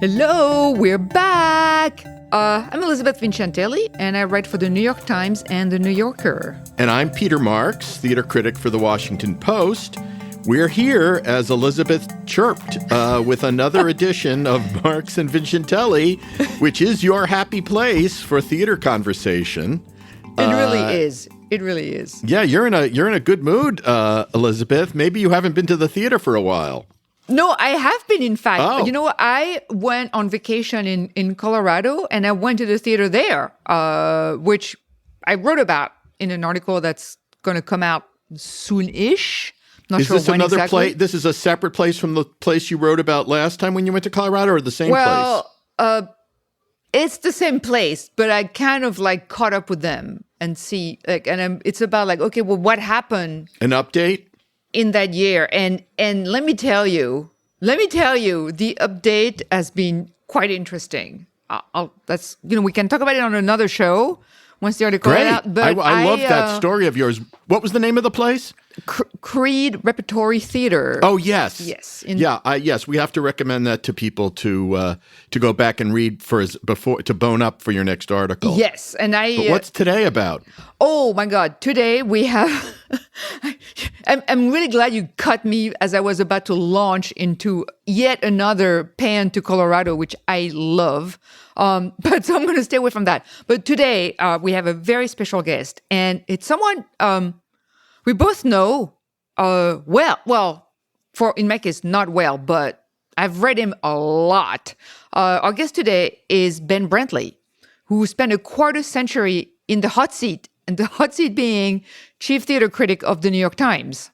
Hello, we're back. I'm Elizabeth Vincentelli, and I write for the New York Times and the New Yorker. And I'm Peter Marks, theater critic for the Washington Post. We're here, as Elizabeth chirped, with another edition of Marks and Vincentelli, which is your happy place for theater conversation. It really is. It really is. Yeah, you're in a good mood, Elizabeth. Maybe you haven't been to the theater for a while. No, I have been, in fact. Oh. You know, I went on vacation in Colorado, and I went to the theater there, which I wrote about in an article that's going to come out soon-ish. Not Is sure this when another exactly. place? This is a separate place from the place you wrote about last time when you went to Colorado, or the same place? Well, it's the same place, but I kind of like caught up with them and see, like, and it's about like, okay, well, what happened An update? in that year? And let me tell you, the update has been quite interesting. We can talk about it on another show once the article is Great. out. But I love that story of yours. What was the name of the place? Creed Repertory Theater. Oh, yes. Yes. Yes, we have to recommend that to people to go back and read before to bone up for your next article. Yes, and But what's today about? Oh my God! Today we have. I'm really glad you cut me as I was about to launch into yet another pan to Colorado, which I love. But so I'm going to stay away from that. But today we have a very special guest, and it's someone we both know well. In my case, not well, but I've read him a lot. Our guest today is Ben Brantley, who spent a quarter century in the hot seat, and the hot seat being chief theater critic of the New York Times.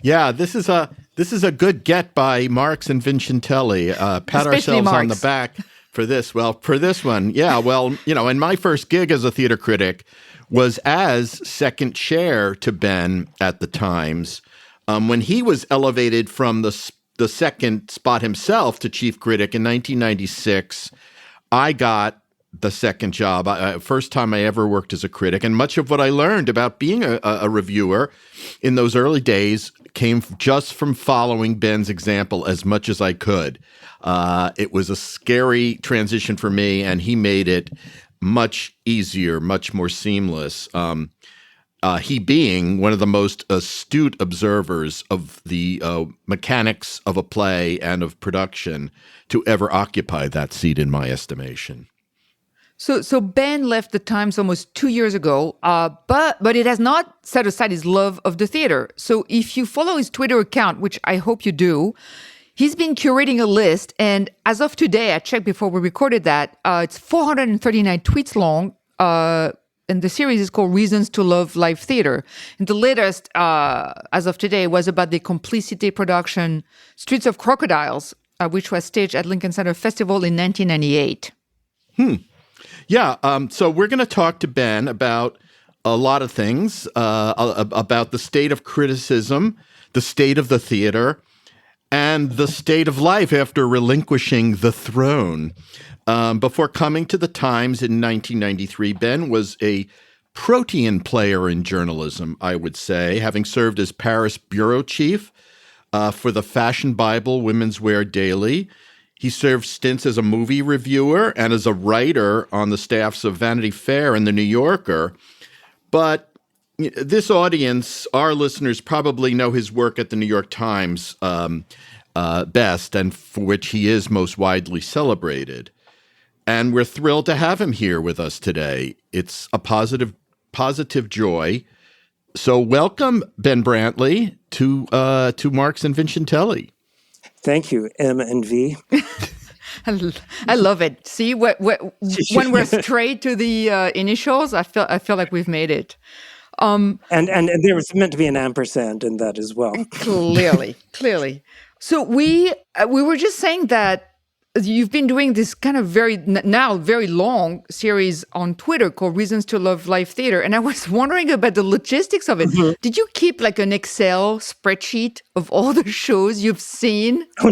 Yeah, this is a good get by Marks and Vincentelli. Pat Especially ourselves on the Marks. back for this. Well, for this one, yeah. Well, and my first gig as a theater critic was as second chair to Ben at the Times. When he was elevated from the second spot himself to chief critic in 1996, I got the second job. First time I ever worked as a critic, and much of what I learned about being a reviewer in those early days came just from following Ben's example as much as I could. It was a scary transition for me, and he made it much easier, much more seamless. He being one of the most astute observers of the mechanics of a play and of production to ever occupy that seat, in my estimation. So Ben left the Times almost 2 years ago, but it has not set aside his love of the theater. So if you follow his Twitter account, which I hope you do, he's been curating a list, and as of today, I checked before we recorded that, it's 439 tweets long, and the series is called Reasons to Love Live Theater. And the latest, as of today, was about the Complicity production Streets of Crocodiles, which was staged at Lincoln Center Festival in 1998. Yeah, so we're going to talk to Ben about a lot of things, about the state of criticism, the state of the theater, and the state of life after relinquishing the throne. Before coming to the Times in 1993, Ben was a protean player in journalism, I would say, having served as Paris bureau chief for the Fashion Bible Women's Wear Daily. He served stints as a movie reviewer and as a writer on the staffs of Vanity Fair and The New Yorker. But this audience, our listeners, probably know his work at The New York Times best, and for which he is most widely celebrated. And we're thrilled to have him here with us today. It's a positive joy. So welcome, Ben Brantley, to Marks and Vincentelli. Thank you, M and V. I love it. See, when we're straight to the initials, I feel like we've made it. And there was meant to be an ampersand in that as well. Clearly. So we were just saying that you've been doing this kind of very long series on Twitter called Reasons to Love Live Theater. And I was wondering about the logistics of it. Mm-hmm. Did you keep like an Excel spreadsheet of all the shows you've seen? Oh,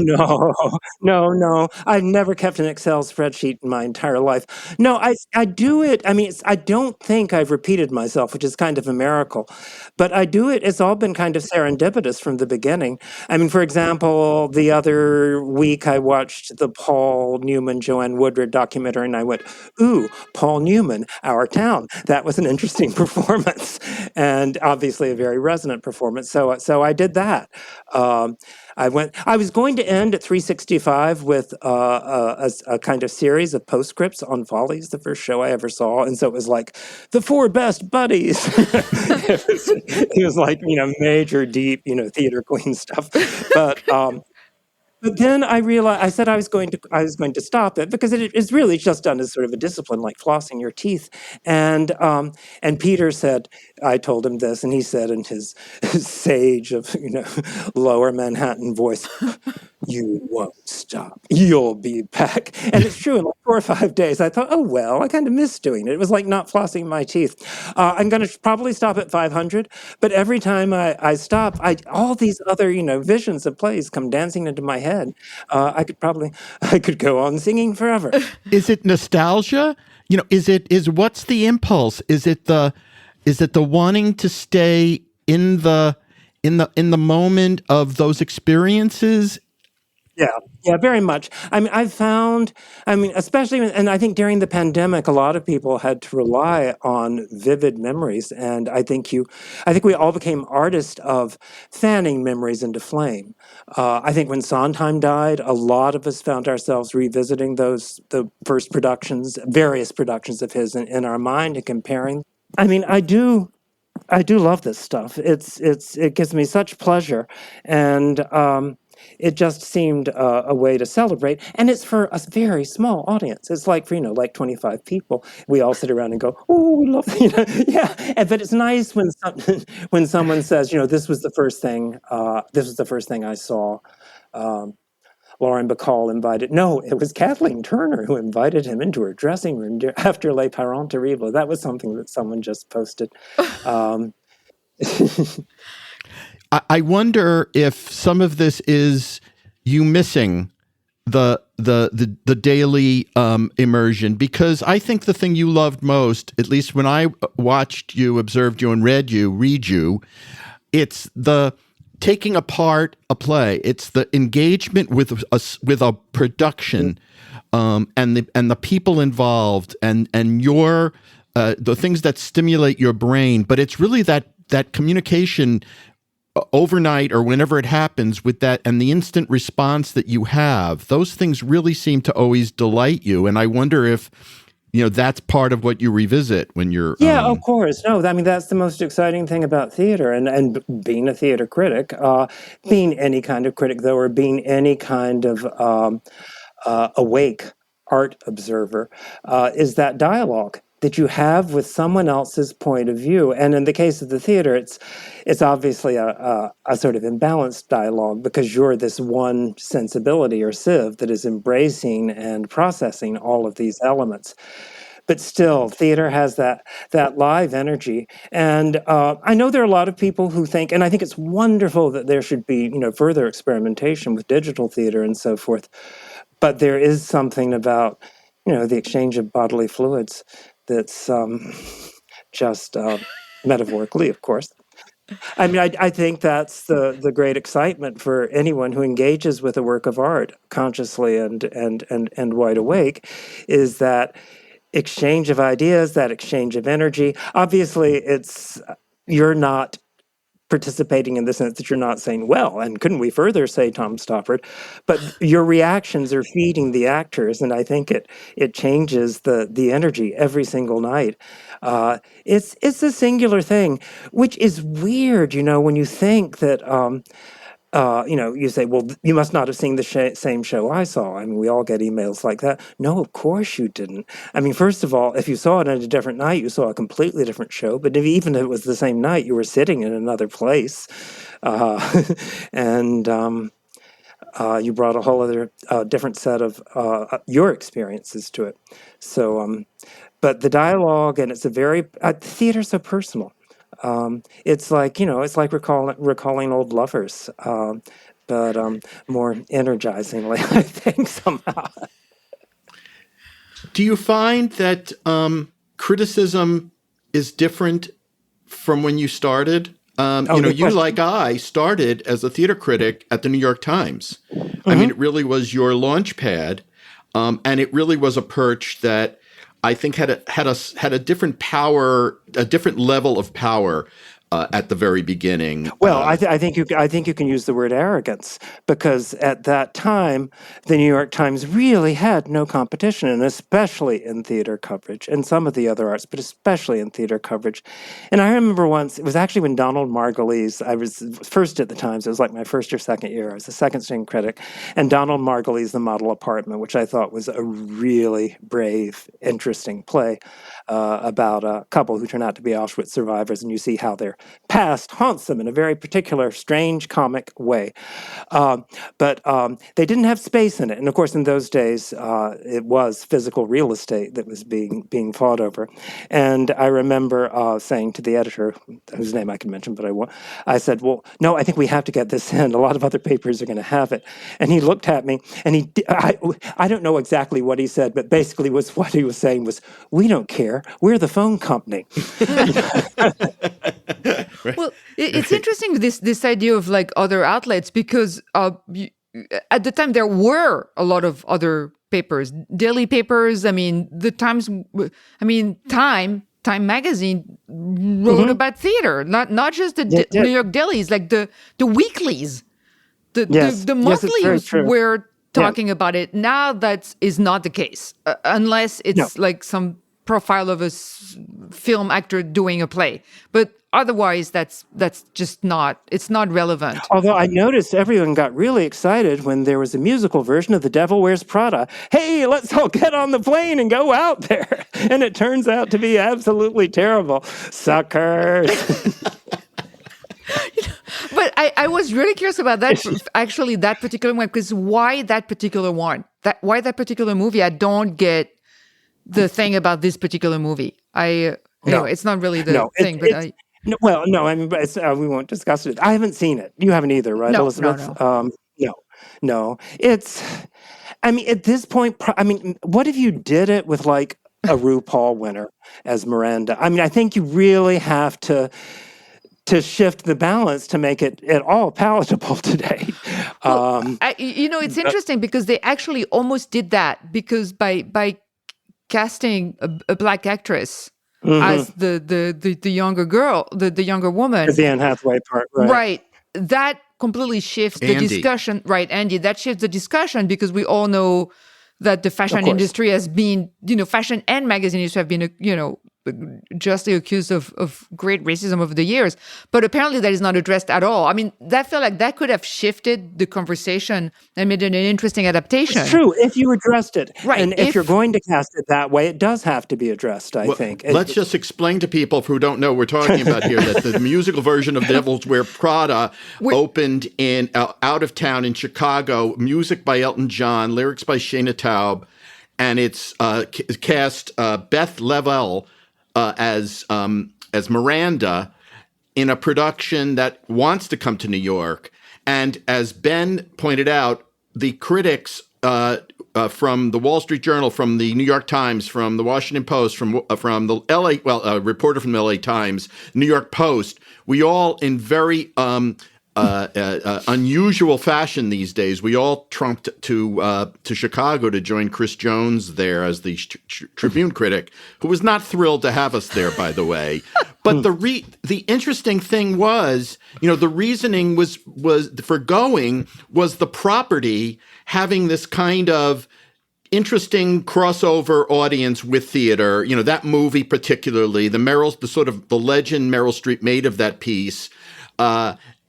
no. I've never kept an Excel spreadsheet in my entire life. No, I do it. I mean, I don't think I've repeated myself, which is kind of a miracle. But I do it. It's all been kind of serendipitous from the beginning. I mean, for example, the other week I watched the Paul Paul Newman, Joanne Woodward documentary, and I went, ooh, Paul Newman, Our Town. That was an interesting performance, and obviously a very resonant performance. So I did that. I was going to end at 365 with a kind of series of postscripts on Follies, the first show I ever saw, and so it was like the four best buddies. It was like major, deep, theater queen stuff, but then I realized I said I was going to stop it because it is really just done as sort of a discipline, like flossing your teeth. And Peter said, I told him this, and he said in his sage of lower Manhattan voice, "You won't stop. You'll be back." And it's true. In like 4 or 5 days, I thought, oh well, I kind of miss doing it. It was like not flossing my teeth. I'm going to probably stop at 500, but every time I stop, all these other visions of plays come dancing into my head. I could go on singing forever. Is it nostalgia? What's the impulse? Is it the wanting to stay in the moment of those experiences? Yeah, very much. Especially, and I think during the pandemic, a lot of people had to rely on vivid memories, and I think we all became artists of fanning memories into flame. I think when Sondheim died, a lot of us found ourselves revisiting the first productions, various productions of his in our mind and comparing. I do love this stuff. It gives me such pleasure, and it just seemed a way to celebrate, and it's for a very small audience. It's like for like 25 people. We all sit around and go, "Oh, we love," yeah. But it's nice when someone says, "This was the first thing. This was the first thing I saw." Lauren Bacall invited. No, it was Kathleen Turner who invited him into her dressing room after Les Parents Terribles. That was something that someone just posted. I wonder if some of this is you missing the daily immersion, because I think the thing you loved most, at least when I watched you, observed you, and read you, it's the taking apart a play. It's the engagement with a production, and the people involved, and your the things that stimulate your brain. But it's really that communication overnight or whenever it happens with that, and the instant response that you have. Those things really seem to always delight you, and I wonder if that's part of what you revisit when you're of course. No, that's the most exciting thing about theater, and being a theater critic, being any kind of critic though, or being any kind of awake art observer, is that dialogue that you have with someone else's point of view. And in the case of the theater, it's obviously a sort of imbalanced dialogue, because you're this one sensibility or sieve that is embracing and processing all of these elements. But still, theater has that live energy. And I know there are a lot of people who think, and I think it's wonderful that there should be further experimentation with digital theater and so forth. But there is something about the exchange of bodily fluids that's just metaphorically, of course. I think that's the great excitement for anyone who engages with a work of art consciously and wide awake, is that exchange of ideas, that exchange of energy. Obviously, you're not participating in the sense that you're not saying, well, and couldn't we further say Tom Stoppard? But your reactions are feeding the actors, and I think it changes the energy every single night. It's a singular thing, which is weird, when you think that you say, well, you must not have seen the same show I saw. We all get emails like that. No, of course you didn't. First of all, if you saw it on a different night, you saw a completely different show. But even if it was the same night, you were sitting in another place. And you brought a whole other different set of your experiences to it. So, but the dialogue, and it's a very, theater's so personal. It's like recalling old lovers, but more energizingly, I think, somehow. Do you find that criticism is different from when you started? You, like I, started as a theater critic at the New York Times. Mm-hmm. It really was your launch pad. And it really was a perch that I think had a different power, a different level of power at the very beginning. Well, I think you can use the word arrogance, because at that time, the New York Times really had no competition, and especially in theater coverage and some of the other arts, but especially in theater coverage. And I remember once, it was actually when Donald Margulies, I was first at the Times, it was like my first or second year, I was a second string critic, and Donald Margulies' The Model Apartment, which I thought was a really brave, interesting play about a couple who turn out to be Auschwitz survivors, and you see how their past haunts them in a very particular, strange, comic way. But they didn't have space in it. And of course, in those days, it was physical real estate that was being fought over. And I remember saying to the editor, whose name I can mention, but I won't, I said, well, no, I think we have to get this in. A lot of other papers are going to have it. And he looked at me, and I don't know exactly what he said, but basically what he was saying was, we don't care. We're the phone company. Well, it's interesting, this idea of like other outlets, because at the time there were a lot of other papers, daily papers. I mean, the Times. I mean, Time magazine wrote about theater, not just the New York dailies, like the weeklies, the monthlies were talking about it. Now that is not the case, unless it's like some profile of a film actor doing a play, but otherwise that's just not, it's not relevant. Although I noticed everyone got really excited when there was a musical version of The Devil Wears Prada. Hey, let's all get on the plane and go out there. And it turns out to be absolutely terrible. Suckers. But I was really curious about that, actually, that particular one, because why that particular one? Why that particular movie? I don't get the thing about this particular movie. It's not really the thing, but I mean, but we won't discuss it. I haven't seen it. You haven't either, right, Elizabeth? No. It's, I mean, at this point, I mean, what if you did it with like a RuPaul winner as Miranda? I mean, I think you really have to shift the balance to make it at all palatable today. It's interesting because they actually almost did that, because by casting a black actress as the younger girl, the younger woman, the Anne Hathaway part, right? That completely shifts the discussion, right, Andy? That shifts the discussion, because we all know that the fashion industry has been, fashion and magazine industry have been, justly accused of great racism over the years. But apparently that is not addressed at all. I mean, that felt like that could have shifted the conversation and made it an interesting adaptation. It's true, if you addressed it. Right. And if you're going to cast it that way, it does have to be addressed, I think. Let's just explain to people who don't know what we're talking about here that the musical version of Devils Wear Prada opened in out of town in Chicago, music by Elton John, lyrics by Shana Taub, and it's cast Beth Leavell as Miranda in a production that wants to come to New York. And as Ben pointed out, the critics from the Wall Street Journal, from the New York Times, from the Washington Post, from the LA, a reporter from the LA Times, New York Post, we all, in very unusual fashion these days, we all trumped to Chicago to join Chris Jones there as the Tribune critic, who was not thrilled to have us there, by the way. But the interesting thing was, the reasoning was for going was the property having this kind of interesting crossover audience with theater. That movie particularly, the sort of the legend Meryl Streep made of that piece.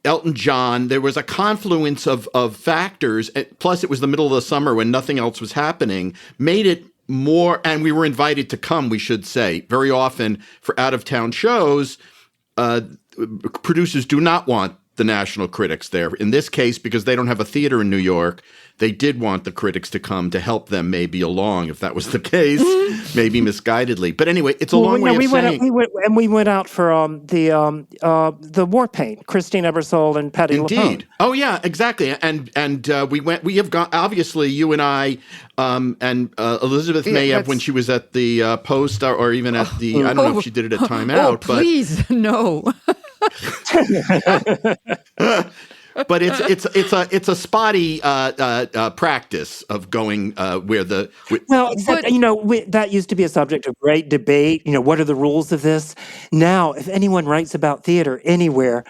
Elton John, there was a confluence of factors, plus it was the middle of the summer when nothing else was happening, made it more, and we were invited to come, we should say. Very often for out-of-town shows, producers do not want the national critics there. In this case, because they don't have a theater in New York, they did want the critics to come to help them maybe along, if that was the case, maybe misguidedly. But anyway, it's a long way of saying. We went out for the War Paint, Christine Ebersole and Patti LuPone. Indeed. Oh yeah, exactly. And we have gone. Obviously, you and I and Elizabeth may have when she was at the Post or even at the. I don't know if she did it at Time Out. Please, no. but it's a spotty practice of going where the Well, except, that used to be a subject of great debate. What are the rules of this? Now, if anyone writes about theater anywhere,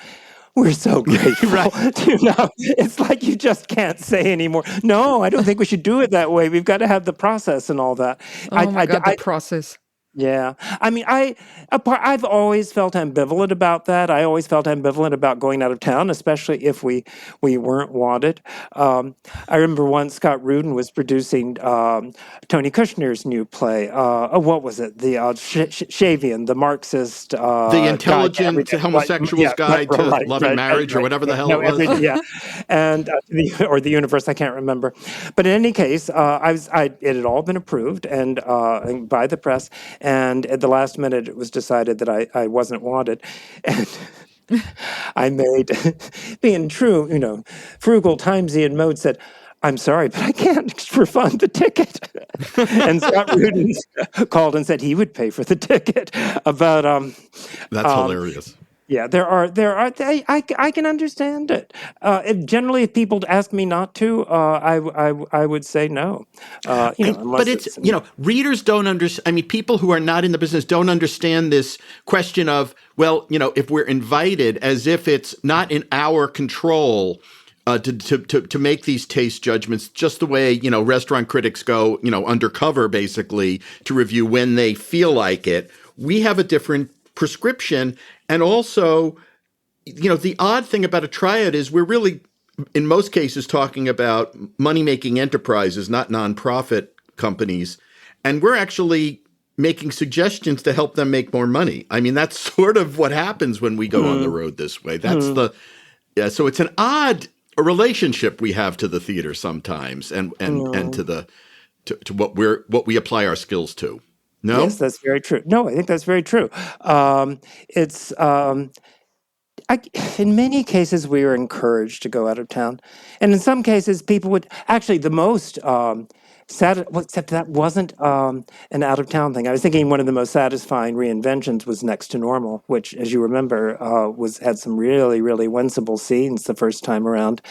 we're so grateful. Right. It's like you just can't say anymore. No, I don't think we should do it that way. We've got to have the process and all that. Oh my God, the process. Yeah. I mean, I've always felt ambivalent about that. I always felt ambivalent about going out of town, especially if we weren't wanted. I remember once Scott Rudin was producing Tony Kushner's new play. What was it? The Shavian, the Marxist. The Intelligent Homosexual's Guide to Loving Marriage, or whatever the hell it was. Yeah. And or the universe, I can't remember. But in any case, it had all been approved and by the press. And at the last minute, it was decided that I wasn't wanted. And I made, being true, frugal, timesy mode, said, I'm sorry, but I can't refund the ticket. And Scott Rudin called and said he would pay for the ticket. But that's hilarious. Yeah, there are. I can understand it. Generally, if people ask me not to, I would say no. But it's readers don't understand. I mean, people who are not in the business don't understand this question of, well, if we're invited, as if it's not in our control to make these taste judgments, just the way restaurant critics go undercover basically to review when they feel like it. We have a different prescription. And also, the odd thing about a triad is we're really, in most cases, talking about money-making enterprises, not nonprofit companies. And we're actually making suggestions to help them make more money. I mean, that's sort of what happens when we go on the road this way. That's so it's an odd relationship we have to the theater sometimes and to what we apply our skills to. No? Yes, that's very true. No, I think that's very true. It's in many cases we were encouraged to go out of town, and in some cases people would actually the most except that wasn't an out of town thing. I was thinking one of the most satisfying reinventions was Next to Normal, which, as you remember, had some really, really winsome scenes the first time around,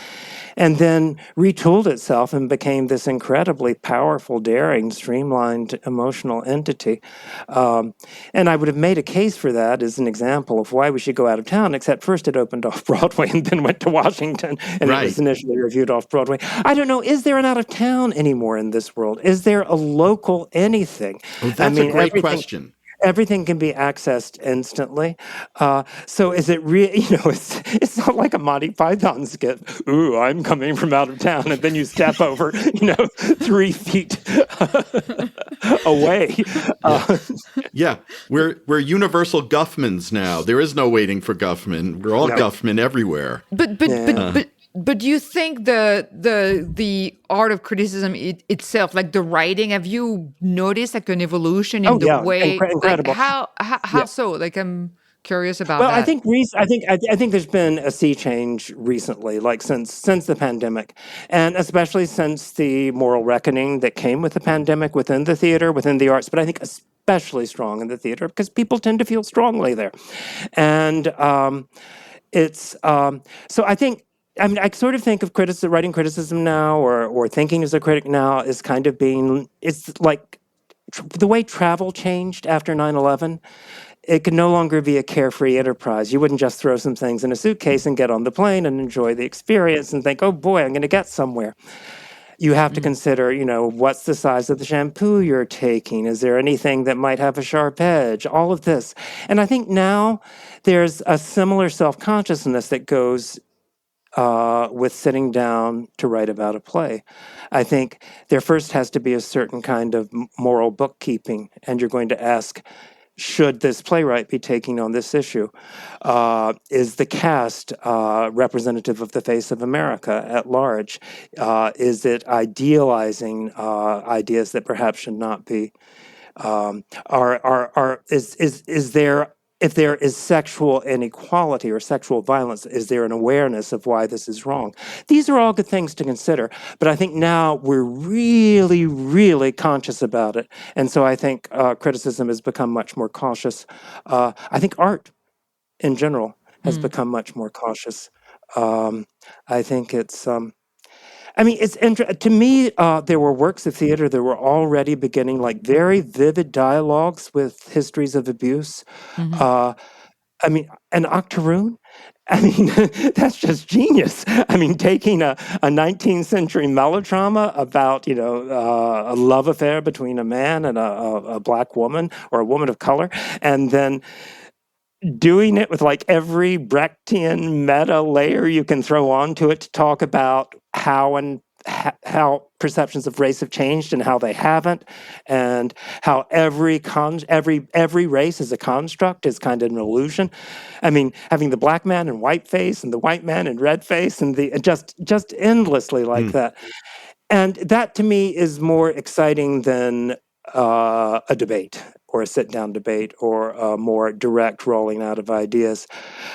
and then retooled itself and became this incredibly powerful, daring, streamlined, emotional entity. And I would have made a case for that as an example of why we should go out of town, except first it opened off Broadway and then went to Washington, and it was initially reviewed off Broadway. I don't know, is there an out of town anymore in this world? Is there a local anything? Oh, that's a great question. Everything can be accessed instantly. So is it really, it's not like a Monty Python skit. Ooh, I'm coming from out of town. And then you step over, 3 feet away. Yeah. We're universal Guffmans now. There is no waiting for Guffman. We're all Guffman everywhere. But do you think the art of criticism itself, like the writing, have you noticed like an evolution in the way? Incredible. Like how so? Like I'm curious about well, that. I think there's been a sea change recently, like since the pandemic, and especially since the moral reckoning that came with the pandemic within the theater, within the arts. But I think especially strong in the theater because people tend to feel strongly there, and it's so I think. I mean, I sort of think of writing criticism now or thinking as a critic now is kind of it's like the way travel changed after 9/11. It could no longer be a carefree enterprise. You wouldn't just throw some things in a suitcase and get on the plane and enjoy the experience and think, oh boy, I'm going to get somewhere. You have to consider, what's the size of the shampoo you're taking? Is there anything that might have a sharp edge? All of this. And I think now there's a similar self-consciousness that goes with sitting down to write about a play. I think there first has to be a certain kind of moral bookkeeping, and you're going to ask, should this playwright be taking on this issue? Is the cast representative of the face of America at large? Is it idealizing ideas that perhaps should not be? Is there if there is sexual inequality or sexual violence, is there an awareness of why this is wrong? These are all good things to consider, but I think now we're really, really conscious about it. And so I think criticism has become much more cautious. I think art in general has become much more cautious I think it's I mean, it's to me. There were works of theater that were already beginning like very vivid dialogues with histories of abuse. Hmm. Uh, I mean, an octoroon. I mean, that's just genius. I mean, taking a 19th century melodrama about a love affair between a man and a black woman or a woman of color, and then doing it with like every Brechtian meta layer you can throw onto it to talk about how perceptions of race have changed and how they haven't, and how every race is a construct, is kind of an illusion. I mean, having the black man in white face and the white man in red face and the just endlessly like that. And that to me is more exciting than a debate or a sit-down debate or a more direct rolling out of ideas.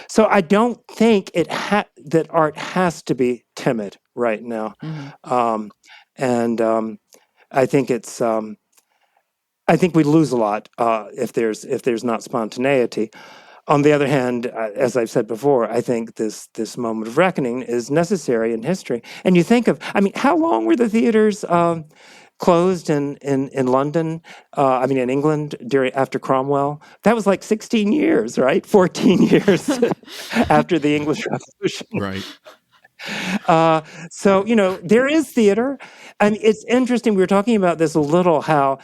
So I don't think that art has to be timid right now, Hmm. and I think I think we lose a lot if there's not spontaneity. On the other hand, as I've said before, I think this moment of reckoning is necessary in history. And you think of, I mean, how long were the theaters closed in London? I mean, in England after Cromwell? That was like 16 years, right? 14 years after the English Revolution. Right. So there is theater. I mean, it's interesting. We were talking about this a little, how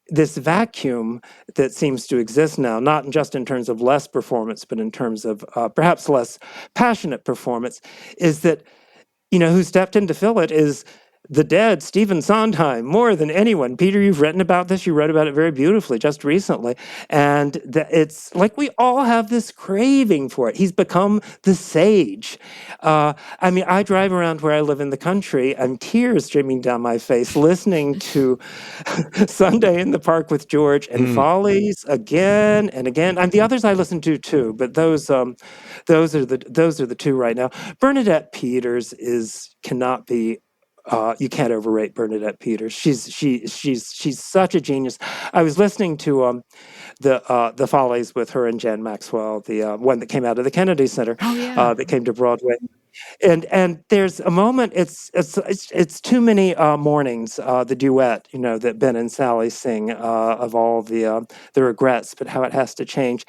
this vacuum that seems to exist now, not just in terms of less performance, but in terms of perhaps less passionate performance, is that, who stepped in to fill it is the dead Stephen Sondheim, more than anyone. Peter, you've written about this. You wrote about it very beautifully just recently. And it's like we all have this craving for it. He's become the sage. I mean, I drive around where I live in the country and tears streaming down my face listening to Sunday in the Park with George and Follies again and again. And the others I listen to too, but those are the two right now. Bernadette Peters cannot be. You can't overrate Bernadette Peters. She's such a genius. I was listening to the Follies with her and Jan Maxwell, the one that came out of the Kennedy Center, Oh, yeah. that came to Broadway. And there's a moment. It's too many mornings. The duet, that Ben and Sally sing of all the regrets, but how it has to change.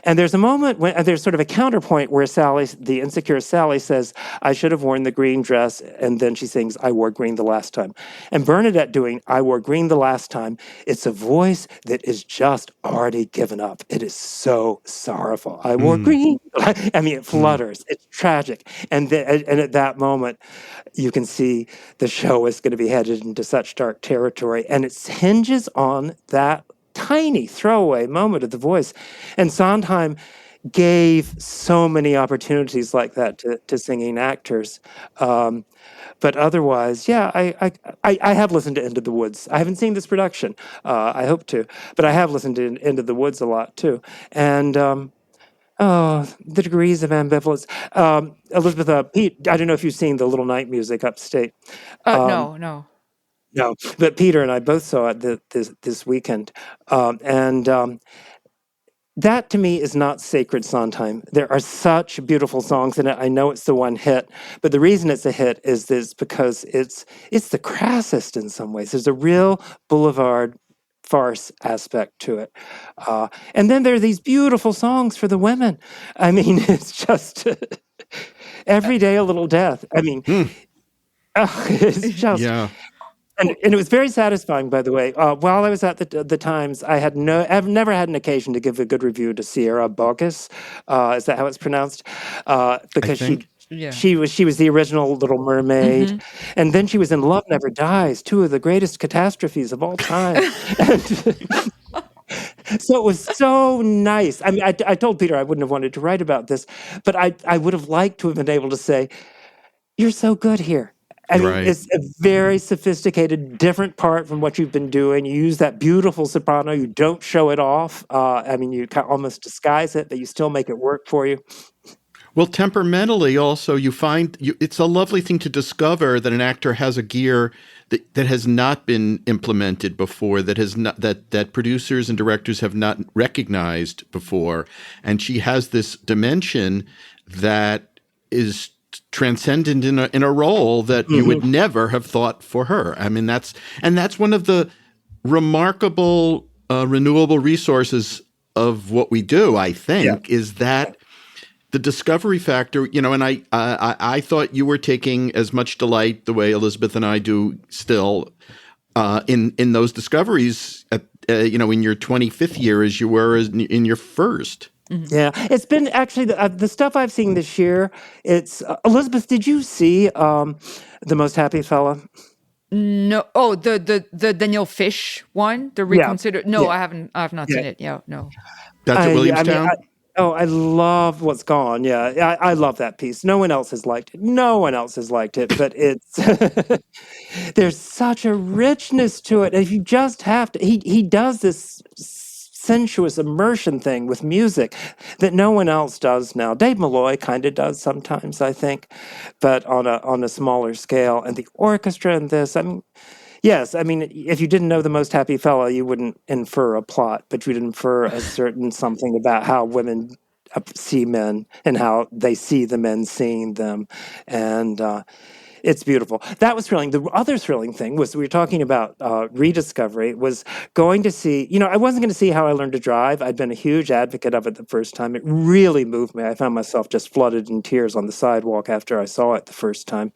And there's a moment when there's sort of a counterpoint where the insecure Sally says, "I should have worn the green dress," and then she sings, "I wore green the last time." And Bernadette doing "I wore green the last time," it's a voice that is just already given up. It is so sorrowful. I wore green. I mean, it flutters. It's tragic. And at that moment, you can see the show is going to be headed into such dark territory. And it hinges on that tiny throwaway moment of the voice. And Sondheim gave so many opportunities like that to singing actors. But otherwise, yeah, I have listened to Into the Woods. I haven't seen this production. I hope to. But I have listened to Into the Woods a lot, too. And the degrees of ambivalence. Elizabeth, Pete, I don't know if you've seen The Little Night Music upstate. No. No, but Peter and I both saw it this weekend. And that to me is not sacred Sondheim. There are such beautiful songs in it. I know it's the one hit, but the reason it's a hit is this because it's the crassest in some ways. There's a real boulevard farce aspect to it. And then there are these beautiful songs for the women. I mean, it's just every day a little death. I mean, it's just... Yeah. And it was very satisfying, by the way. While I was at the Times, I've never had an occasion to give a good review to Sierra Boggess. Is that how it's pronounced? Because Yeah. she was the original Little Mermaid, and then she was in Love Never Dies, two of the greatest catastrophes of all time. So it was so nice. I mean, I told Peter I wouldn't have wanted to write about this, but I would have liked to have been able to say, "You're so good here." I mean, Right. it's a very sophisticated, different part from what you've been doing. You use that beautiful soprano. You don't show it off. I mean, you almost disguise it, but you still make it work for you. Well, temperamentally, also, you find it's a lovely thing to discover that an actor has a gear that has not been implemented before, that producers and directors have not recognized before, and she has this dimension that is transcendent in a role that you would never have thought for her. I mean, that's one of the remarkable renewable resources of what we do, I think, is that the discovery factor, and I thought you were taking as much delight the way Elizabeth and I do still in those discoveries in your 25th year as you were in your first. Yeah, it's been actually the stuff I've seen this year. It's Elizabeth. Did you see The Most Happy Fella? No. Oh, the Daniel Fish one, the Reconsider. No, Yeah. I haven't. I have not seen it. Yeah, no. That's at Williamstown. I love What's Gone. Yeah, I love that piece. No one else has liked it. No one else has liked it, but it's there's such a richness to it. If you just have to, he does this sensuous immersion thing with music that no one else does now. Dave Malloy kind of does sometimes, I think, but on a smaller scale. And the orchestra in this, yes, if you didn't know The Most Happy Fella, you wouldn't infer a plot, but you'd infer a certain something about how women see men and how they see the men seeing them. And it's beautiful. That was thrilling. The other thrilling thing was we were talking about rediscovery, was going to see, I wasn't going to see How I Learned to Drive. I'd been a huge advocate of it the first time. It really moved me. I found myself just flooded in tears on the sidewalk after I saw it the first time.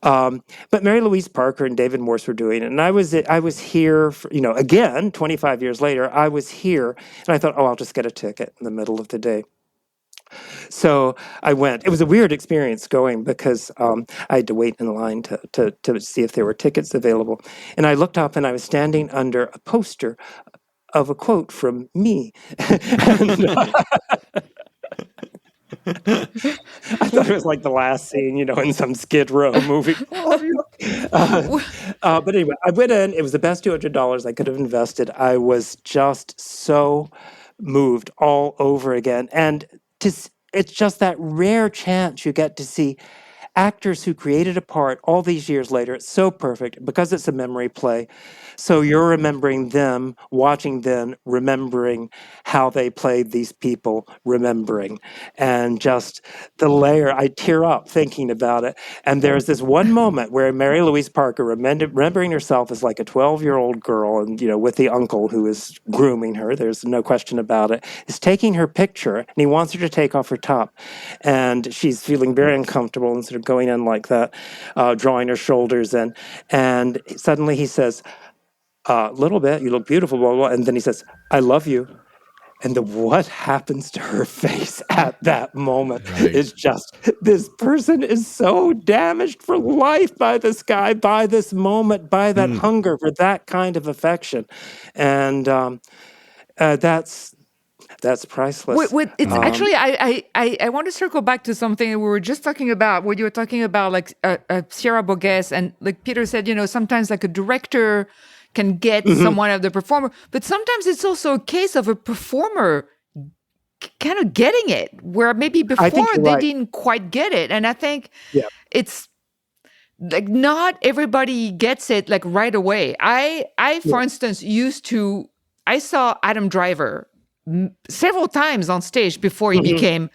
But Mary Louise Parker and David Morse were doing it. And I was here, for, again, 25 years later, I was here. And I thought, I'll just get a ticket in the middle of the day. So I went. It was a weird experience going because I had to wait in line to see if there were tickets available. And I looked up and I was standing under a poster of a quote from me. And, I thought it was like the last scene, in some Skid Row movie. But anyway, I went in. It was the best $200 I could have invested. I was just so moved all over again. And it's just that rare chance you get to see actors who created a part all these years later. It's so perfect because it's a memory play. So you're remembering them, watching them, remembering how they played these people, remembering. And just the layer, I tear up thinking about it. And there's this one moment where Mary Louise Parker, remembering herself as like a 12-year-old girl and, with the uncle who is grooming her, there's no question about it, is taking her picture and he wants her to take off her top. And she's feeling very uncomfortable and sort of going in like that, drawing her shoulders in. And suddenly he says, little bit, you look beautiful, blah, blah, blah. And then he says, I love you. And what happens to her face at that moment is just, this person is so damaged for life by this guy, by this moment, by that hunger for that kind of affection. And that's priceless. It's actually, I want to circle back to something we were just talking about, when you were talking about like Sierra Bogues, and like Peter said, sometimes like a director can get someone of the performer, but sometimes it's also a case of a performer kind of getting it, where maybe before they didn't quite get it. And I think it's like not everybody gets it like right away. I for instance, I saw Adam Driver several times on stage before he became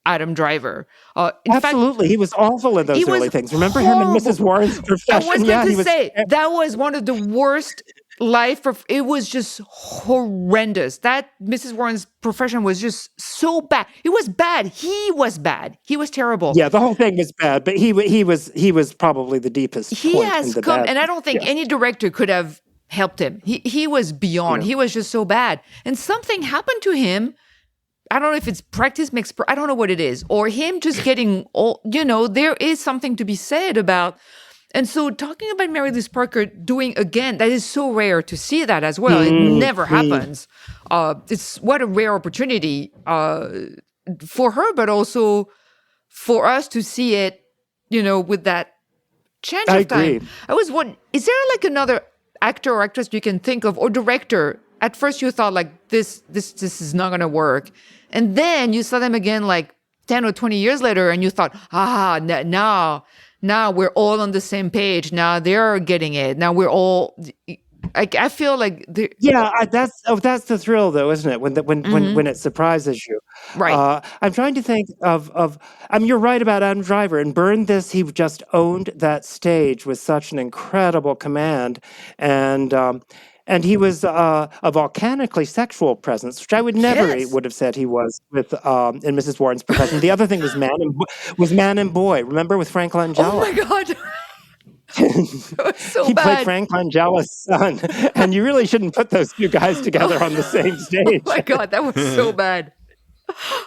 Adam Driver. Absolutely. He was awful in those early things. Remember him in Mrs. Warren's Profession? I was going to say, that was one of the worst it was just horrendous. That Mrs. Warren's Profession was just so bad. It was bad. He was bad. He was terrible. Yeah, the whole thing was bad, but he was probably the deepest He has come, and I don't think any director could have helped him. He was beyond. He was just so bad. And something happened to him. I don't know if it's practice makes, I don't know what it is, or him just getting old. There is something to be said about. And so talking about Mary Louise Parker doing again, that is so rare to see that as well. It never happens. It's what a rare opportunity for her, but also for us to see it, with that change of time. Is there like another actor or actress you can think of, or director? At first you thought like this is not going to work. And then you saw them again like 10 or 20 years later and you thought, now we're all on the same page. Now they're getting it. Now we're all, I feel like that's the thrill, though, isn't it? When it surprises you. right. I'm trying to think of. I mean, you're right about Adam Driver. In Burn This, he just owned that stage with such an incredible command, and he was a volcanically sexual presence, which I Yes. would have said he was with in Mrs. Warren's Profession. The other thing was Man and Boy. Remember with Frank Oh my Langella? God. It was so He played bad. Frank Langella's son, and you really shouldn't put those two guys together on the same Oh stage. my God, that was so bad.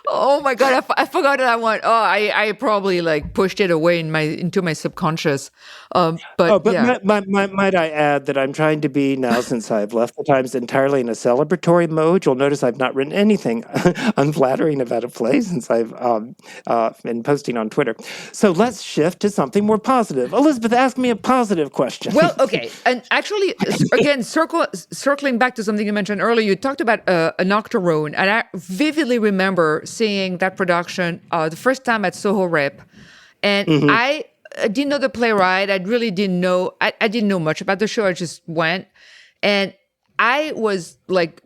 Oh my God, I forgot that one. Oh, I probably like pushed it away into my subconscious. Oh, But but yeah. might I add that I'm trying to be now, since I've left the Times entirely in a celebratory mode. You'll notice I've not written anything unflattering about a play since I've been posting on Twitter. So let's shift to something more positive. Elizabeth, ask me a positive question. Well, okay, and actually, again, circling back to something you mentioned earlier, you talked about an octoroon, and I vividly remember seeing that production the first time at Soho Rep, and I didn't know the playwright. I really didn't know. I didn't know much about the show. I just went, and I was like,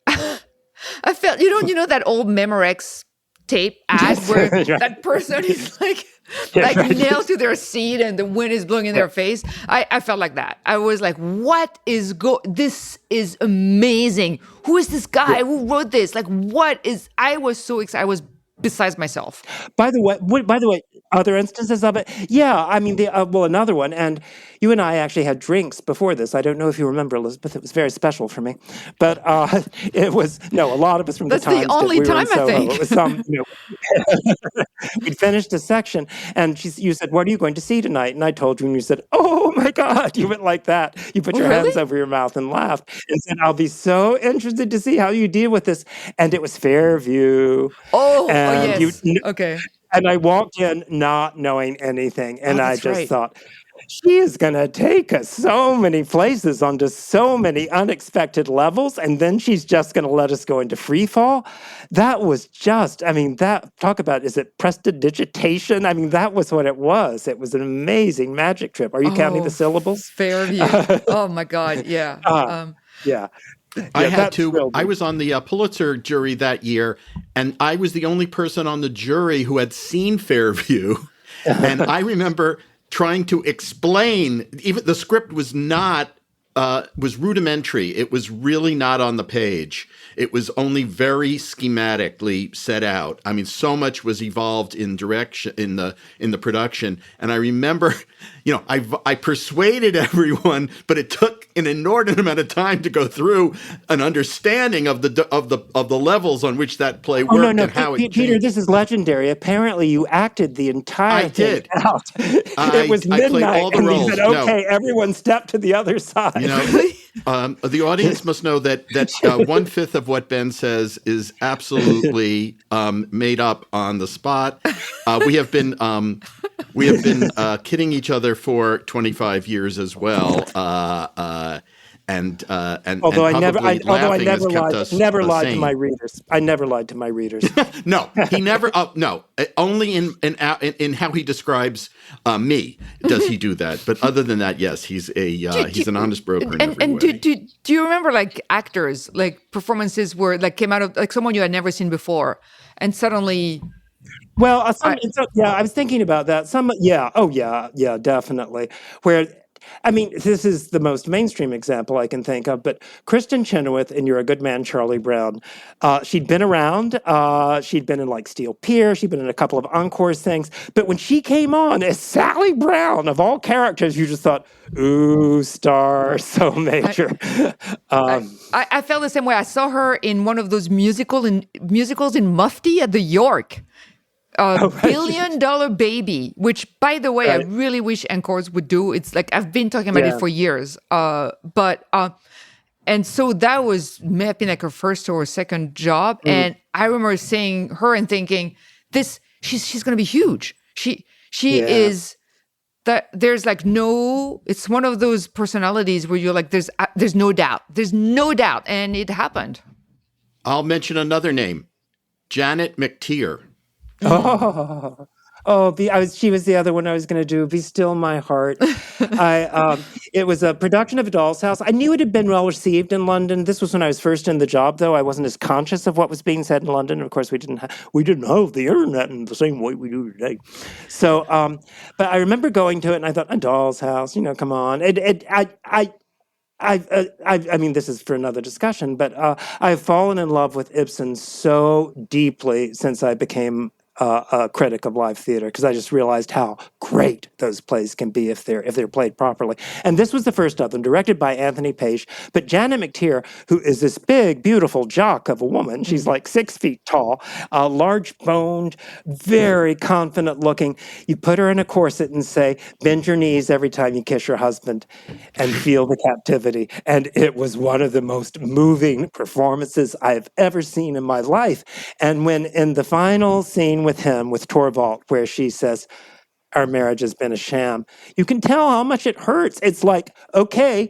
I felt you know that old Memorex tape ad where Right. that person is like Yeah, right. nailed to their seat and the wind is blowing in their face. I felt like that. I was like, what is this is amazing. Who is this guy? Who wrote this? Like, I was so excited. I was besides myself. By the way, other instances of it? Yeah, I mean, another one, and you and I actually had drinks before this. I don't know if you remember, Elizabeth. It was very special for me, but it was no. A lot of us from That's the the Times did. only We were in time I Soho. think. It was we'd finished a section, and you said, "What are you going to see tonight?" And I told you, and you said, "Oh my God!" You went like that. You put your hands Really? over your mouth and laughed, and said, "I'll be so interested to see how you deal with this." And it was Fairview, Oh, and yes. Okay. and I walked in not knowing anything, Oh, and I that's just right. thought, she is going to take us so many places onto so many unexpected levels, and then she's just going to let us go into free fall. That was just, I mean, talk about, is it prestidigitation? I mean, that was what it was. It was an amazing magic trip. Are you counting the Oh, syllables? Fairview. Oh my God. Yeah. Yeah. I Yeah, had that to. thrilled I me. was on the Pulitzer jury that year, and I was the only person on the jury who had seen Fairview. And I remember trying to explain. Even the script was was rudimentary. It was really not on the page. It was only very schematically set out. I mean, so much was evolved in direction in the production. And I remember, I persuaded everyone, but it took an inordinate amount of time to go through an understanding of the levels on which that play Oh, worked no, and how it Peter, changed. this is legendary. Apparently, you acted the entire I thing did. out. It was I played midnight, all the and he said, roles. No, okay, everyone step to the other side. Really? The audience must know that 1/5 of what Ben says is absolutely made up on the spot. We have been kidding each other for 25 years as well, and Although I probably laughing has kept lied, us never lied to sane. my readers. I never lied to my readers. No, he never. No, only in how he describes me does he do that. But other than that, yes, he's an honest broker in every And way. do you remember like actors, like performances where like came out of like someone you had never seen before and suddenly Well, I, I was thinking about that. Yeah, definitely. Where, I mean, this is the most mainstream example I can think of, but Kristen Chenoweth in You're a Good Man, Charlie Brown, she'd been around. She'd been in like Steel Pier. She'd been in a couple of Encores things. But when she came on as Sally Brown, of all characters, you just thought, ooh, star, so I, major. I, Um, I felt the same way. I saw her in one of those musicals in Mufti at the York. right. Billion Dollar Baby, which by the way, I Right. really wish Encores would do. It's like I've been talking about it Yeah. for years. And so that may have been like her first or second job. Mm. And I remember seeing her and thinking, she's gonna be huge. She Yeah. is that there's like it's one of those personalities where you're like, there's no doubt. There's no doubt. And it happened. I'll mention another name, Janet McTeer. Oh, Oh, she was the other one I was going to do. Be Still My Heart. It was a production of A Doll's House. I knew it had been well received in London. This was when I was first in the job, though. I wasn't as conscious of what was being said in London. Of course, we didn't have the internet in the same way we do today. So, but I remember going to it, and I thought, A Doll's House. Come on. I mean, this is for another discussion, but I've fallen in love with Ibsen so deeply since I became a critic of live theater, because I just realized how great those plays can be if they're played properly. And this was the first of them, directed by Anthony Page. But Janet McTeer, who is this big, beautiful jock of a woman, she's like 6 feet tall, large-boned, very confident-looking. You put her in a corset and say, "Bend your knees every time you kiss your husband," and feel the captivity. And it was one of the most moving performances I've ever seen in my life. And when in the final scene with Torvald, where she says, "Our marriage has been a sham," you can tell how much it hurts. It's like, okay,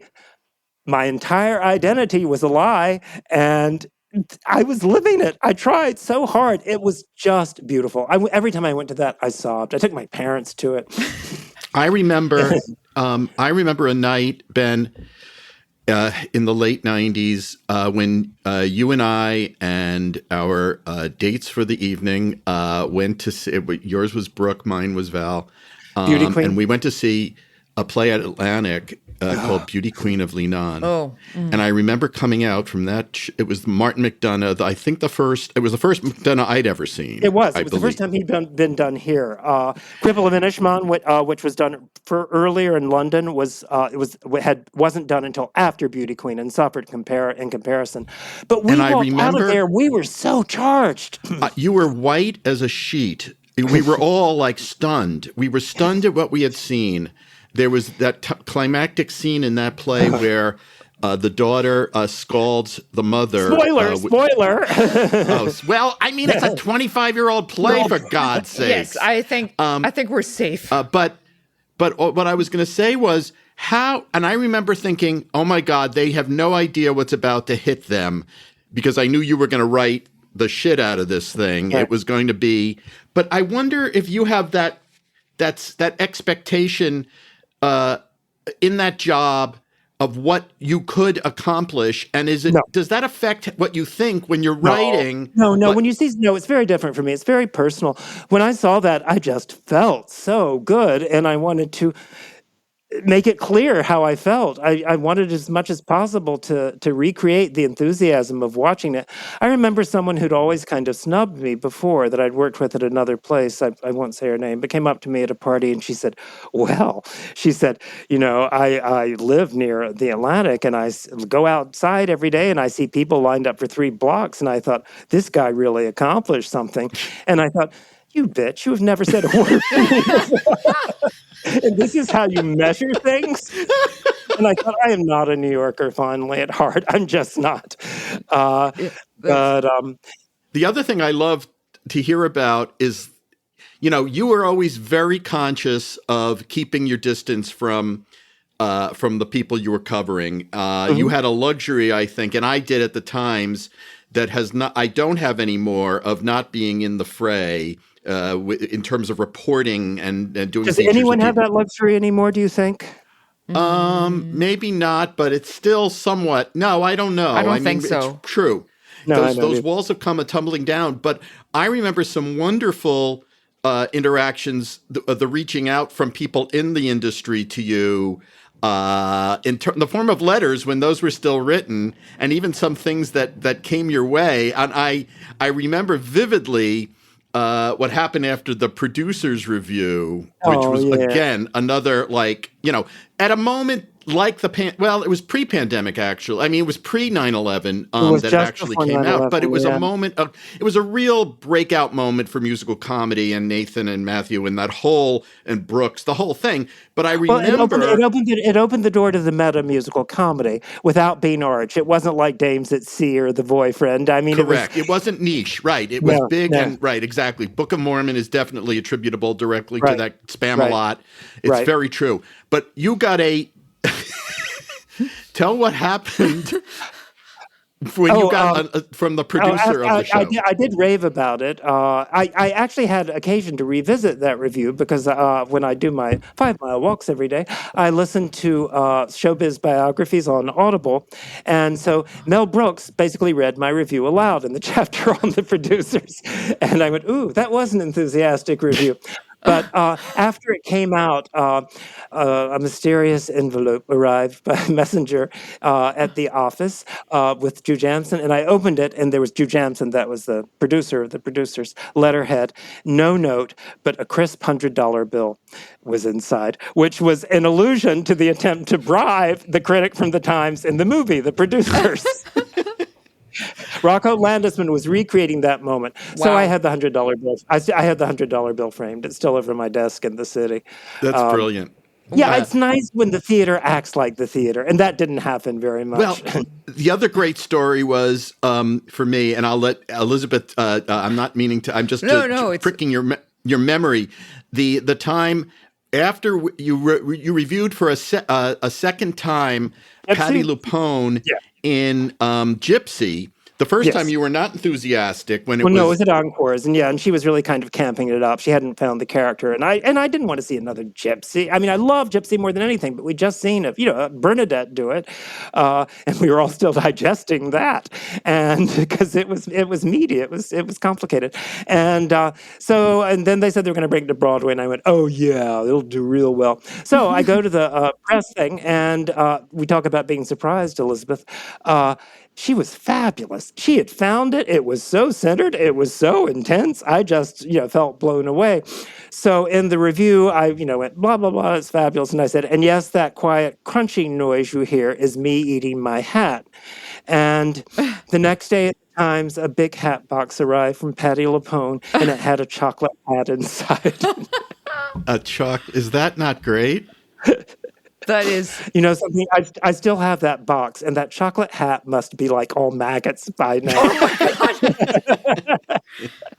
my entire identity was a lie, and I was living it. I tried so hard. It was just beautiful. Every time I went to that, I sobbed. I took my parents to it. I remember a night, Ben, in the late 90s, when you and I and our dates for the evening went to see, yours was Brooke, mine was Val. Beauty Queen. And we went to see a play at Atlantic called Beauty Queen of Leanan. Oh. And I remember coming out from that, it was Martin McDonough, it was the first McDonough I'd ever seen. It was the first time he'd been done here. Cripple of Inishmaan, which was done for earlier in London, wasn't done until after Beauty Queen and suffered in comparison. But we walked out of there, we were so charged. You were white as a sheet. We were all like stunned. We were stunned at what we had seen. There was that climactic scene in that play where the daughter scalds the mother. Spoiler! Well, I mean, it's a 25-year-old play, for God's sake. Yes, I think we're safe. But what I was going to say was how, and I remember thinking, oh my God, they have no idea what's about to hit them, because I knew you were going to write the shit out of this thing. Yeah. It was going to be, but I wonder if you have that expectation in that job of what you could accomplish, and does that affect what you think when you're writing? No. When you see, it's very different for me. It's very personal. When I saw that, I just felt so good, and I wanted to make it clear how I felt. I wanted as much as possible to recreate the enthusiasm of watching it. I remember someone who'd always kind of snubbed me before, that I'd worked with at another place. I won't say her name, but came up to me at a party and she said, I live near the Atlantic and I go outside every day and I see people lined up for 3 blocks. And I thought, this guy really accomplished something. And I thought, you bitch, you have never said a word. And this is how you measure things? And I thought, I am not a New Yorker, finally, at heart. I'm just not. The other thing I love to hear about is, you were always very conscious of keeping your distance from the people you were covering. You had a luxury, I think, and I did at the times, that I don't have anymore, of not being in the fray. In terms of reporting and doing. Does anyone have that luxury anymore, do you think? Maybe not, but it's still somewhat. No, I don't know. I don't think so. It's true. No, those walls have come tumbling down. But I remember some wonderful interactions, the reaching out from people in the industry to you. In the form of letters when those were still written, and even some things that came your way. And I remember vividly what happened after the producers review, which was again another, at a moment like it was pre-pandemic, actually. I mean, it was pre 9/11 that it actually came out, but it was a moment it was a real breakout moment for musical comedy, and Nathan and Matthew and and Brooks, the whole thing. But I remember it opened the door to the meta musical comedy without being arch. It wasn't like Dames at Sea or The Boyfriend. I mean, correct. It wasn't niche, right? It was big and right, exactly. Book of Mormon is definitely attributable directly to that Spam-A-Lot. It's very true. But you got tell what happened when you got from the producer of the show. I did rave about it. I actually had occasion to revisit that review because when I do my 5-mile walks every day, I listen to showbiz biographies on Audible. And so Mel Brooks basically read my review aloud in the chapter on the producers. And I went, ooh, that was an enthusiastic review. But after it came out, a mysterious envelope arrived by messenger at the office with Drew Jansen, and I opened it, and there was Drew Jansen, that was the producer of the producer's letterhead. No note, but a crisp $100 bill was inside, which was an allusion to the attempt to bribe the critic from the Times in the movie, The Producers. Rocco Landisman was recreating that moment. Wow. So I had the $100 bill. I had the $100 bill framed. It's still over my desk in the city. That's brilliant. Yeah, it's nice when the theater acts like the theater, and that didn't happen very much. Well, the other great story was for me, and I'll let Elizabeth. I'm not meaning to. I'm just pricking your memory. The time after you reviewed for a second time Patti LuPone in Gypsy. The first time you were not enthusiastic when it was... No, it was at Encores, and she was really kind of camping it up. She hadn't found the character, and I didn't want to see another Gypsy. I mean, I love Gypsy more than anything, but we just seen Bernadette do it, and we were all still digesting that, and because it was meaty, it was complicated, and then they said they were going to bring it to Broadway, and I went, oh yeah, it'll do real well. So I go to the press thing, and we talk about being surprised, Elizabeth. She was fabulous. She had found it. It was so centered. It was so intense. I just, felt blown away. So in the review, I, went, blah, blah, blah, it's fabulous. And I said, and yes, that quiet crunching noise you hear is me eating my hat. And the next day at the Times, a big hat box arrived from Patti LuPone, and it had a chocolate hat inside. Is that not great? That is... something, I still have that box, and that chocolate hat must be like all maggots by now. Oh my God.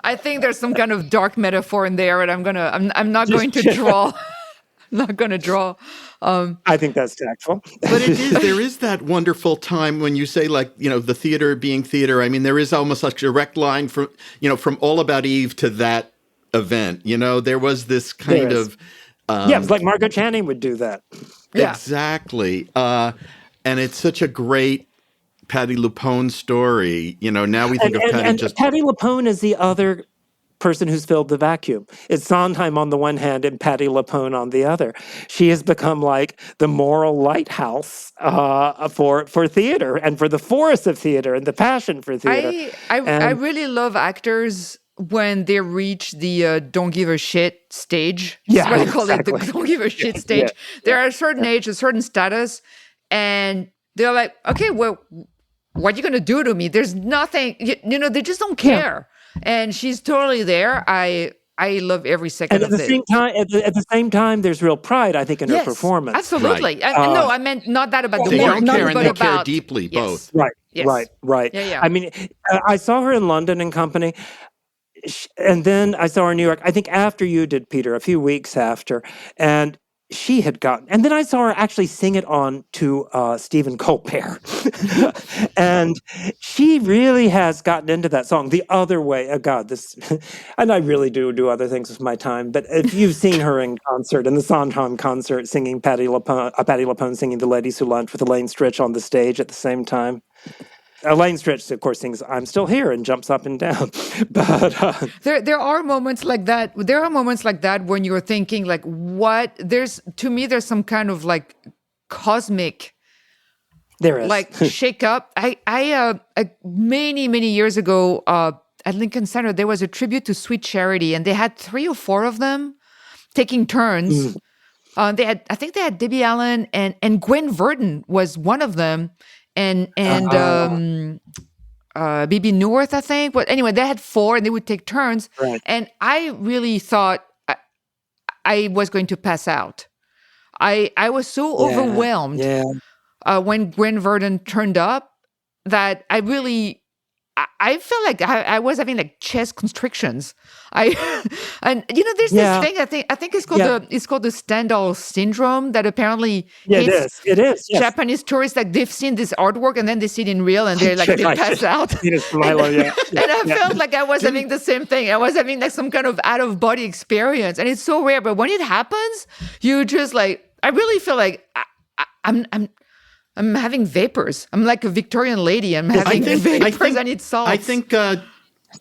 I think there's some kind of dark metaphor in there, and I'm not going to draw. I'm not going to draw. I think that's tactful. But there is that wonderful time when you say, the theater being theater. I mean, there is almost like a direct line from All About Eve to that event. There was this kind of... it's like Margot Channing would do that. Yeah. Exactly. And it's such a great Patti LuPone story. Now we think of Patti just... Patti LuPone is the other person who's filled the vacuum. It's Sondheim on the one hand and Patti LuPone on the other. She has become like the moral lighthouse for theater and for the force of theater and the passion for theater. I really love actors when they reach the don't give a shit stage. That's what I call it, the don't give a shit stage. They're at a certain age, a certain status, and they're like, okay, well, what are you going to do to me? There's nothing, they just don't care. And she's totally there. I love every second of it. At the same time, there's real pride, I think, in her performance. Absolutely. Right. I meant not that about the they work, don't care, and but they about... care deeply, both. Right, yes. right. Yeah. I mean, I saw her in London and Company, and then I saw her in New York, I think after you did, Peter, a few weeks after, and she had gotten, and then I saw her actually sing it on to Stephen Colbert. And she really has gotten into that song the other way. Oh God, and I really do other things with my time, but if you've seen her in concert, in the Sondheim concert, singing Patti LuPone singing The Ladies Who Lunch with Elaine Stritch on the stage at the same time. Elaine Stritch, of course, sings "I'm Still Here" and jumps up and down. But there are moments like that. There are moments like that when you're thinking, like, what? There's some kind of like cosmic. There is like shake up. I many years ago at Lincoln Center there was a tribute to Sweet Charity, and they had 3 or 4 of them taking turns. I think they had Debbie Allen and Gwen Verdon was one of them. And Bibi North, I think. But anyway, they had 4, and they would take turns. Right. And I really thought I was going to pass out. I was so overwhelmed when Gwen Verdon turned up that I I felt like I was having like chest constrictions. And there's Yeah. this thing I think it's called the Stendhal syndrome that apparently Yeah, it hits is. It is. Yes. Japanese tourists. Like they've seen this artwork and then they see it in real and they're like they Right. pass out. Venus de Milo, yeah. And I felt like I was having the same thing. I was having like some kind of out of body experience, and it's so rare. But when it happens, you just like I really feel like I'm having vapors. I'm like a Victorian lady. I'm having vapors. I need salts. I think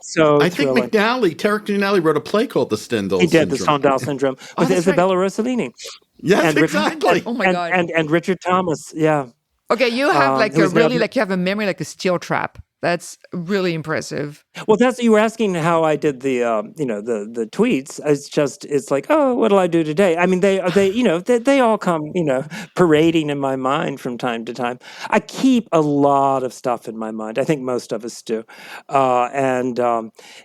So Terry McNally wrote a play called The Stendhal he did Syndrome. the Stendhal syndrome with that's Isabella Rossellini. Yes, and exactly. Oh my God. And Richard Thomas. Yeah. Okay, you have like who's now- you have a memory like a steel trap. That's really impressive. Well, you were asking how I did the the tweets. It's like, oh, what'll I do today? I mean, they all come parading in my mind from time to time. I keep a lot of stuff in my mind. I think most of us do, but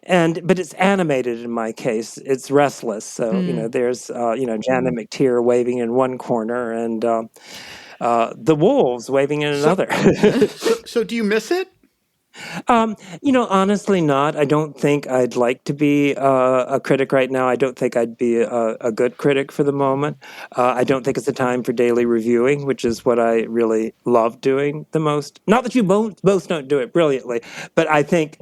it's animated in my case. It's restless. So there's Janet McTeer waving in one corner and the wolves waving in another. So do you miss it? Honestly not. I don't think I'd like to be a critic right now. I don't think I'd be a good critic for the moment. I don't think it's the time for daily reviewing, which is what I really love doing the most. Not that you both don't do it brilliantly, but I think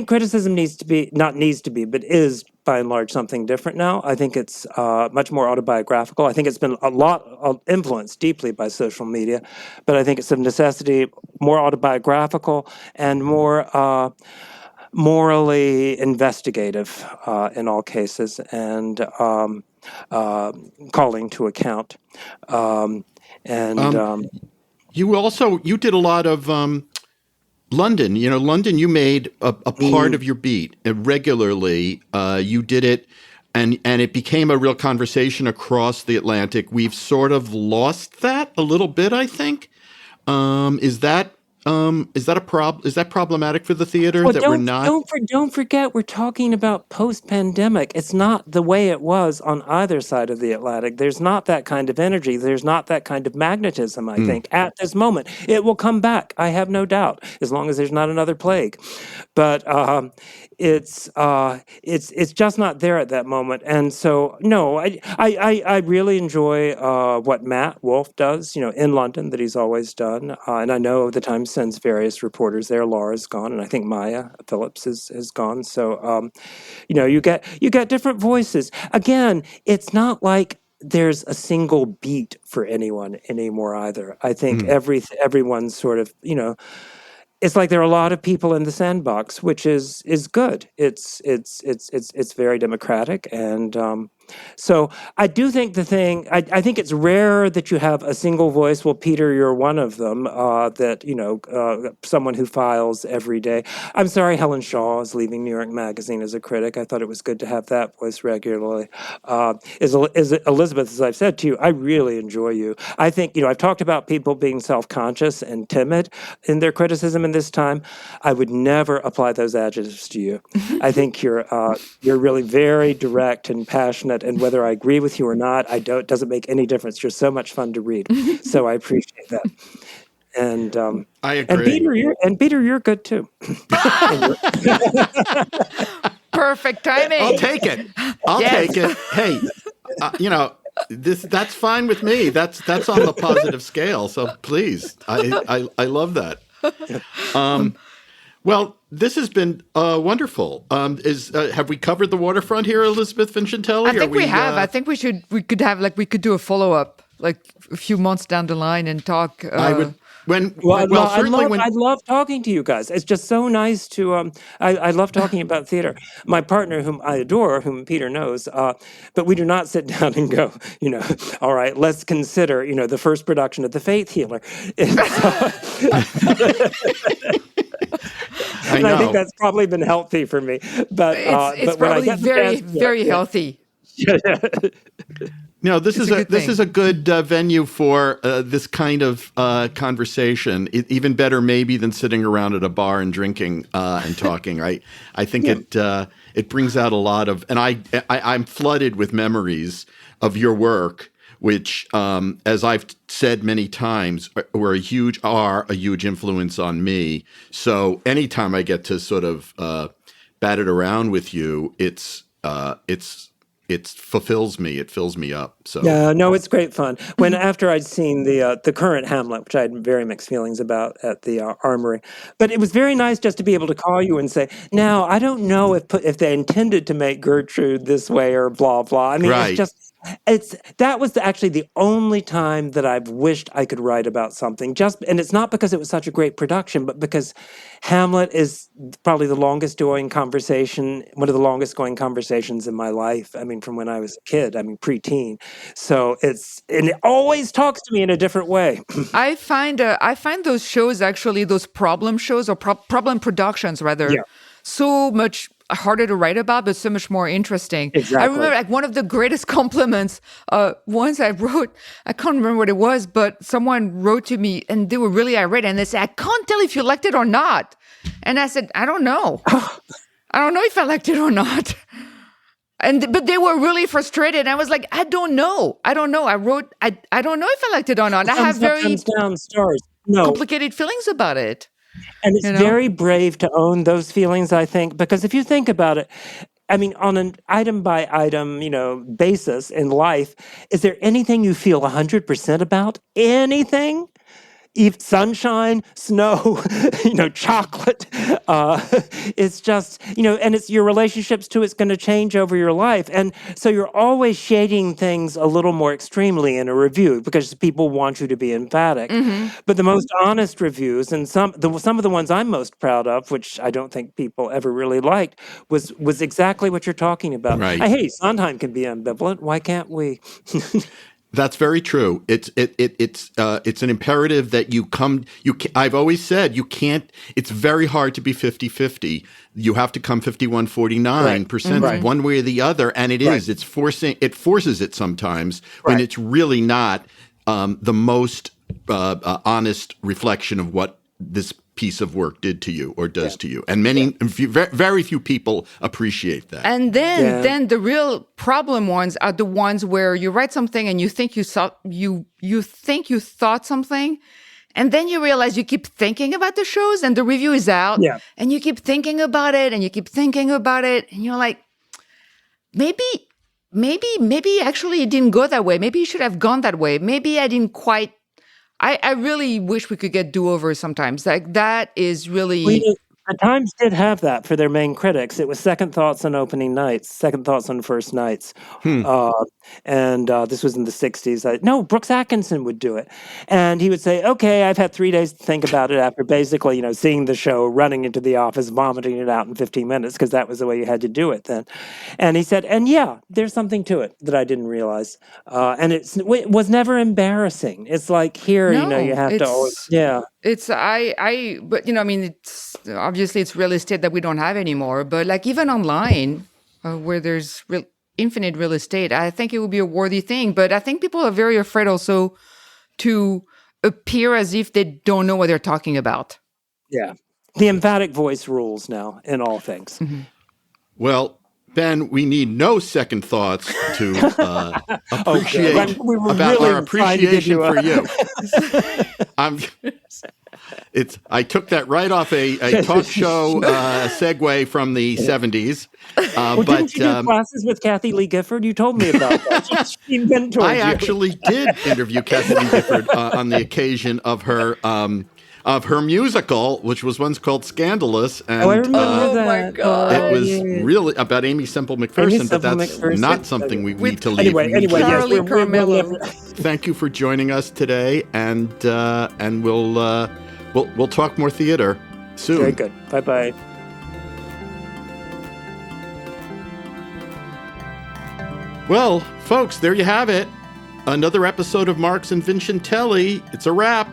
criticism but is by and large something different now. I think it's much more autobiographical. I think it's been a lot influenced deeply by social media, but I think it's of necessity more autobiographical and more morally investigative in all cases and calling to account. You did a lot of London, London, you made a part of your beat regularly. You did it, and it became a real conversation across the Atlantic. We've sort of lost that a little bit, I think. Is that a problem? Is that problematic for the theater we're not? Don't forget, we're talking about post-pandemic. It's not the way it was on either side of the Atlantic. There's not that kind of energy. There's not that kind of magnetism, I think, at this moment. It will come back, I have no doubt, as long as there's not another plague. But it's just not there at that moment. And so, no, I really enjoy what Matt Wolf does, in London that he's always done. And I know the Times sends various reporters there. Laura's gone, and I think Maya Phillips has gone. So, you get different voices. Again, it's not like there's a single beat for anyone anymore either. I think everyone's sort of, it's like there are a lot of people in the sandbox, which is good. It's very democratic, and so I do think I think it's rare that you have a single voice. Well, Peter, you're one of them. Someone who files every day. I'm sorry, Helen Shaw is leaving New York Magazine as a critic. I thought it was good to have that voice regularly. Elizabeth, as I've said to you, I really enjoy you. I think I've talked about people being self-conscious and timid in their criticism in this time. I would never apply those adjectives to you. I think you're really very direct and passionate. And whether I agree with you or not, doesn't make any difference. You're so much fun to read. So I appreciate that. And I agree. And Peter, you're good too. Perfect timing. I'll take it. Take it. Hey, that's fine with me. That's on the positive scale. So please, I love that. Well, this has been wonderful. Have we covered the waterfront here, Elizabeth Vincentelli? I think we have. I think we could do a follow-up like a few months down the line and talk. I would. I love talking to you guys. It's just so nice to. I love talking about theater. My partner, whom I adore, whom Peter knows, but we do not sit down and go, all right, let's consider, the first production of The Faith Healer. I think that's probably been healthy for me. But it's probably very healthy. No, this is a good venue for this kind of conversation. Even better, maybe, than sitting around at a bar and drinking and talking. I think it brings out a lot of, and I'm flooded with memories of your work which, as I've said many times, were a huge influence on me. So anytime I get to sort of bat it around with you, it fulfills me. It fills me up. So yeah, no, it's great fun. When after I'd seen the current Hamlet, which I had very mixed feelings about at the Armory, but it was very nice just to be able to call you and say, "Now I don't know if they intended to make Gertrude this way or blah blah." I mean, Right. that was actually the only time that I've wished I could write about something. And it's not because it was such a great production, but because Hamlet is probably the longest going conversation, one of the longest going conversations in my life. I mean, from when I was a kid, I mean, preteen. So and it always talks to me in a different way. I find those shows, actually, those problem shows or problem productions rather, Yeah. so much harder to write about, but so much more interesting. Exactly. I remember like one of the greatest compliments once I wrote, I can't remember what it was, but someone wrote to me and they were really irate and they said, "I can't tell if you liked it or not." And I said, "I don't know. I don't know if I liked it or not." But they were really frustrated. I was like, I don't know. I don't know. I wrote, I don't know if I liked it or not. I have Thumbs up, very thumbs down stars. No. complicated feelings about it. And it's You know? very brave to own those feelings, I think, because if you think about it, I mean, on an item by item, basis in life, is there anything you feel 100% about? Anything? Sunshine, snow, chocolate. It's just, and it's your relationships too. It's going to change over your life. And so you're always shading things a little more extremely in a review because people want you to be emphatic. Mm-hmm. But the most honest reviews and some of the ones I'm most proud of, which I don't think people ever really liked, was exactly what you're talking about. Right. Hey, Sondheim can be ambivalent. Why can't we? That's very true. It's an imperative that I've always said you can't. It's very hard to be 50-50. You have to come 51-49% Right. one way or the other, and it is. It forces it sometimes when it's really not the most honest reflection of what this piece of work did to you or does to you. And very few people appreciate that. And then the real problem ones are the ones where you write something and you think you think you thought something, and then you realize you keep thinking about the shows and the review is out, and you keep thinking about it and you keep thinking about it, and you're like, maybe actually it didn't go that way. Maybe you should have gone that way. Maybe I didn't quite. I really wish we could get do-overs sometimes. Like that is really. The Times did have that for their main critics. It was second thoughts on opening nights, second thoughts on first nights. And this was in the 60s. No, Brooks Atkinson would do it. And he would say, "Okay, I've had 3 days to think about it," after basically, seeing the show, running into the office, vomiting it out in 15 minutes, because that was the way you had to do it then. And he said, and yeah, there's something to it that I didn't realize. And it was never embarrassing. It's like here, you have to always, It's but I mean, it's obviously it's real estate that we don't have anymore. But like even online, where there's infinite real estate, I think it would be a worthy thing. But I think people are very afraid also to appear as if they don't know what they're talking about. Yeah, the emphatic voice rules now in all things. Mm-hmm. Well, Ben, we need no second thoughts to appreciate about our appreciation for you. I took that right off a talk show segue from the 70s. Didn't you do classes with Kathy Lee Gifford? You told me about that. She mentored I you. actually did interview Kathy Lee Gifford on the occasion of her musical, which was once called Scandalous. And, I remember Oh that. my God. it was really about Amy Semple McPherson, but that's not something we need to leave. Anyway, yes, Charlie Carmelo. Thank you for joining us today, and we'll talk more theater soon. Very good. Bye-bye. Well, folks, there you have it. Another episode of Marx and Vincentelli. It's a wrap.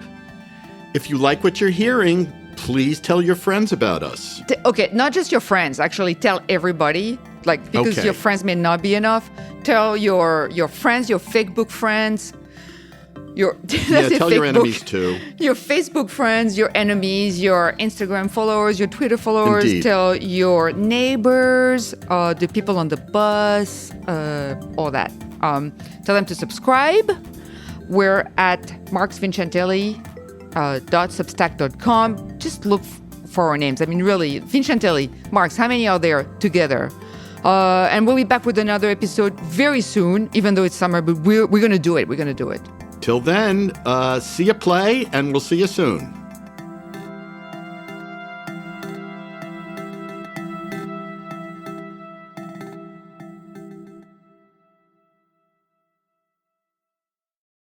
If you like what you're hearing, please tell your friends about us. Okay, not just your friends. Actually, tell everybody. Because your friends may not be enough. Tell your friends, your Facebook friends. Tell your enemies too. Your Facebook friends, your enemies, your Instagram followers, your Twitter followers. Indeed. Tell your neighbors, the people on the bus, all that. Tell them to subscribe. We're at marksvincentelli.substack.com. Just look for our names. I mean, really, Vincentelli, Marks, how many are there together? And we'll be back with another episode very soon, even though it's summer, but we're going to do it. We're going to do it. Till then, see you play, and we'll see you soon.